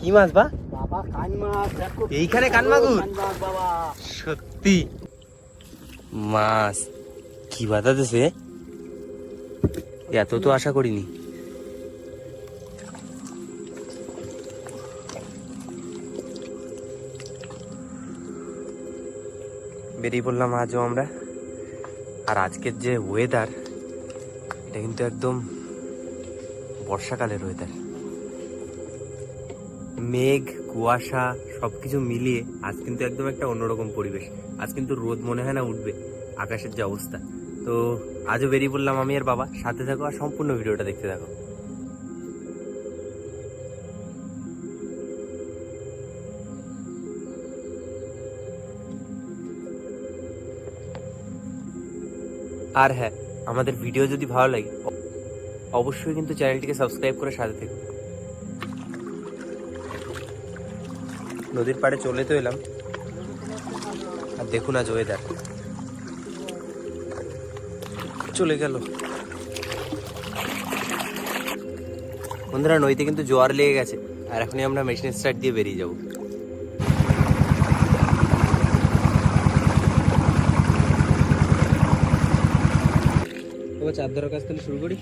কি মাছ বা? বাবা কান মাছ দেখো, এইখানে কান মাগুর? কান মাছ বাবা। সত্যি মাছ কি বাতাতেছে, এত তো আশা করিনি। বেরিয়ে পড়লাম আজও আমরা। আর আজকের যে ওয়েদার, এটা কিন্তু একদম বর্ষাকালের ওয়েদার। মেঘ কুয়াশা সবকিছু মিলিয়ে আজ কিন্তু একদম একটা অন্যরকম পরিবেশ। আজ কিন্তু রোদ মনে হয় না উঠবে, আকাশের যে অবস্থা। তো আজও বেরিয়ে পড়লাম আমি আর বাবা। সাথে থাকো আর সম্পূর্ণ ভিডিওটা দেখতে থাকো। আর হ্যাঁ, আমাদের ভিডিও যদি ভালো লাগে অবশ্যই কিন্তু চ্যানেলটিকে সাবস্ক্রাইব করে সাথে থেকো। নদীর পাড়ে চলে তো এলাম, আর দেখুন আজ ওয়েদার চলে গেল। বন্ধুরা, নদীতে কিন্তু জোয়ার লেগে গেছে, আর এখনই আমরা মেশিন স্টার্ট দিয়ে বেরিয়ে যাব। চার ধরার কাজ তাহলে শুরু করি।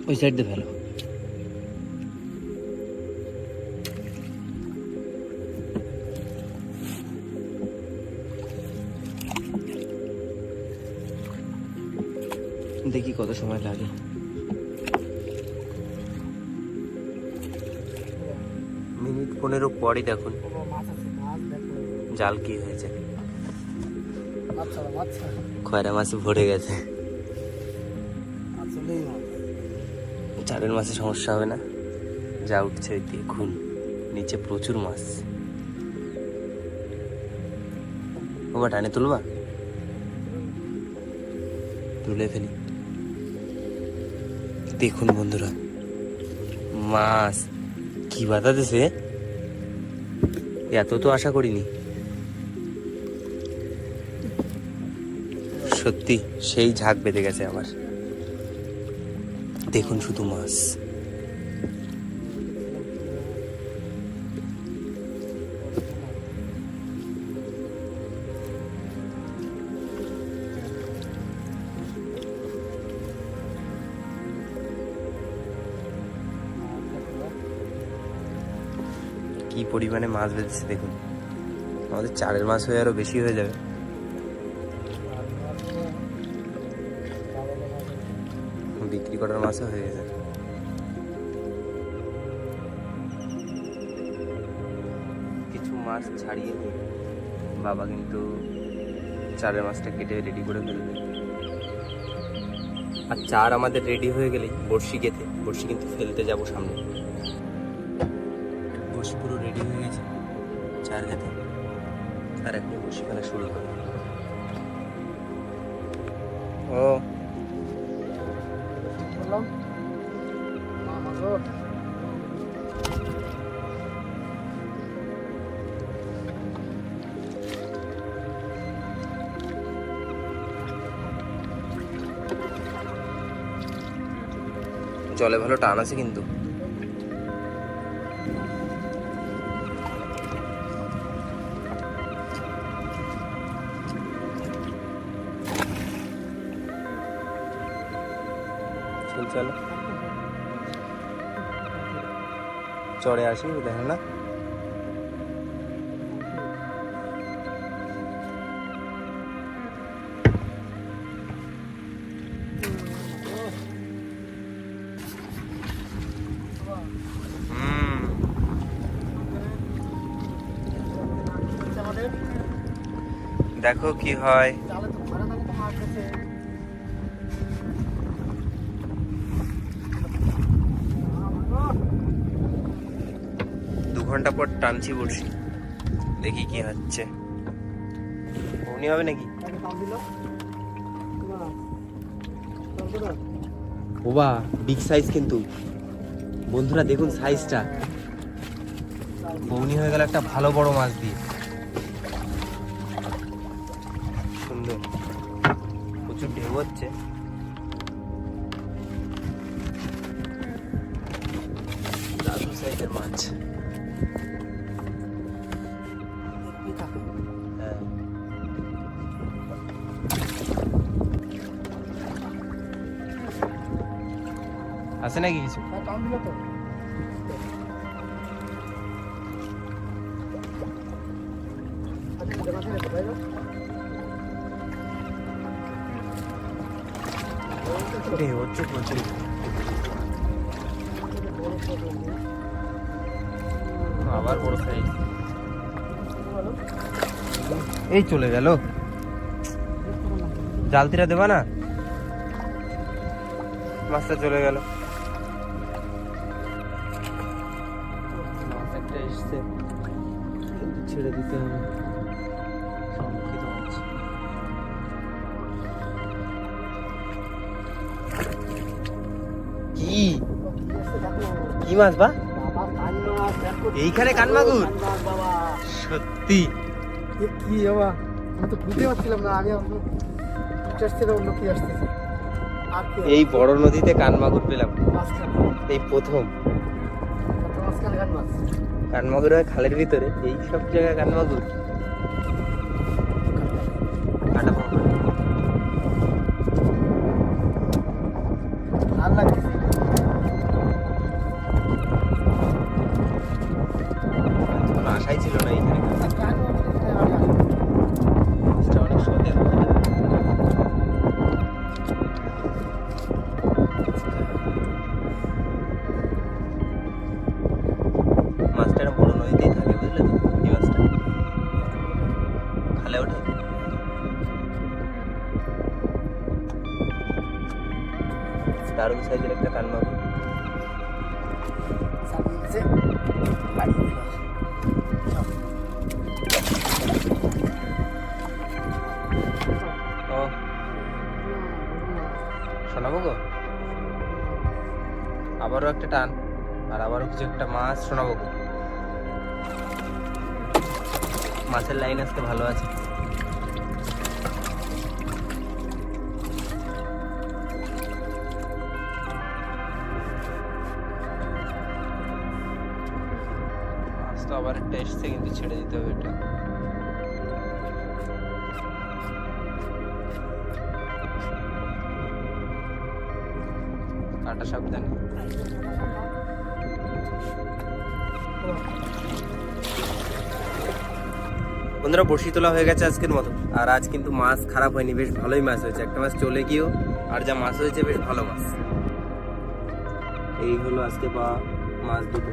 ওই সাইড দিয়ে ফেলো। দেখি কত সময় লাগে। মিনিট 15 পরই দেখুন জাল কি হয়েছে, খয়রা মাছ ভরে গেছে। চারের মাছে সমস্যা হবে না, যা উঠছে দেখুন নিচে প্রচুর মাছ। বাবা টানে তুলবা? তুলে ফেলি। দেখুন বন্ধুরা, মাছ কি বাতাতেছে, এত তো আশা করিনি। সত্যি সেই ঝাঁক বেঁধে গেছে আমার। দেখুন শুধু মাছ। কি পরিমাণে মাছ বেঁধেছে দেখুন, আমাদের চারের মাছ হয়ে আরো বেশি হয়ে যাবে। বিক্রি করার মাছও হয়ে গেছে। কিছু মাছ ছাড়িয়ে নিয়ে বাবা কিন্তু চারের মাছটা কেটে রেডি করে ফেলবে। আর চার আমাদের রেডি হয়ে গেলেই বড়শি গেঁথে বড়শি কিন্তু ফেলতে যাব সামনে। বড়শি পুরো রেডি হয়ে গেছে চার গেঁথে, আর এখন বড়শি ফেলা শুরু করে। ও জলে ভালো টান আছে কিন্তু। চলো চড়ে আসি, দেখো না দেখো কি হয়। 2 ঘন্টা পর টানছি বড়শি, দেখি কি হচ্ছে। উনি হবে নাকি? ওবা বিগ সাইজ কিন্তু বন্ধুরা, দেখুন সাইজটা। বৌনি হয়ে গেল একটা ভালো বড় মাছ দিয়ে। সুন্দর, প্রচুর ঢেউ হচ্ছে। সাইজের মাছ। হ্যাঁ। আছে নাকি কিছু? রে হচ্ছে প্রচুর। আবার বড় সাইজ। এই চলে গেল। জালতিটা দেবা না? মাছটা চলে গেল। মাছ একটা এসছে, কিন্তু ছেড়ে দিতে হবে। সংরক্ষিত মাছ। কি কি মাছ বা? এইখানে কানমাগুর? সত্যি? কি বাবা, আমি তো বুঝতে পারছিলাম না। আমি অন্য কি আসতেছে। এই বড় নদীতে কানমাগুর পেলাম এই প্রথম। কানমাগুর হয় খালের ভিতরে, এই সব জায়গায় কানমাগুর। কাটা পড়বে। আর লাগছে কোনো আশাই ছিল না এইখানে। মাছটা অনেক সতেজ। মাছটা একটা বড় নদীতেই থাকে, বুঝলে তো? এই মাছটা খালে ওঠে। দারুণ সাইজের একটা কানমাগুর। ও শোনাবো গো, আবারও একটা টান, আর আবারও কিছু একটা মাছ শোনাবো গো। মাছের লাইন আজকে ভালো আছে। মাছ তো আবার একটা এসছে, কিন্তু ছেড়ে দিতে হবে এটা। কাটা সাবধানে। বন্ধুরা, বড়শি তোলা হয়ে গেছে আজকের মতো। আর আজ কিন্তু মাছ খারাপ হয়নি, বেশ ভালোই মাছ হয়েছে। একটা মাছ চলে গিয়েও, আর যা মাছ হয়েছে বেশ ভালো মাছ। এই হলো আজকে পাওয়া মাছ দুটো,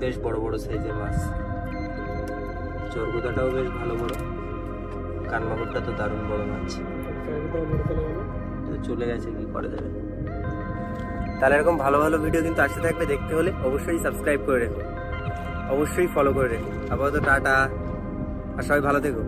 বেশ বড় বড় সাইজের মাছ। চরগুদাটাও বেশ ভালো বড়, কানমাগুরটা তো দারুণ বড় মাছ। তো চলে গেছে, কি করে দেবে। তাহলে এরকম ভালো ভালো ভিডিও কিন্তু আসতে থাকবে। দেখতে হলে অবশ্যই সাবস্ক্রাইব করে রেখো, অবশ্যই ফলো করে রেখো। আপাতত টাটা, আর সবাই ভালো থেকো।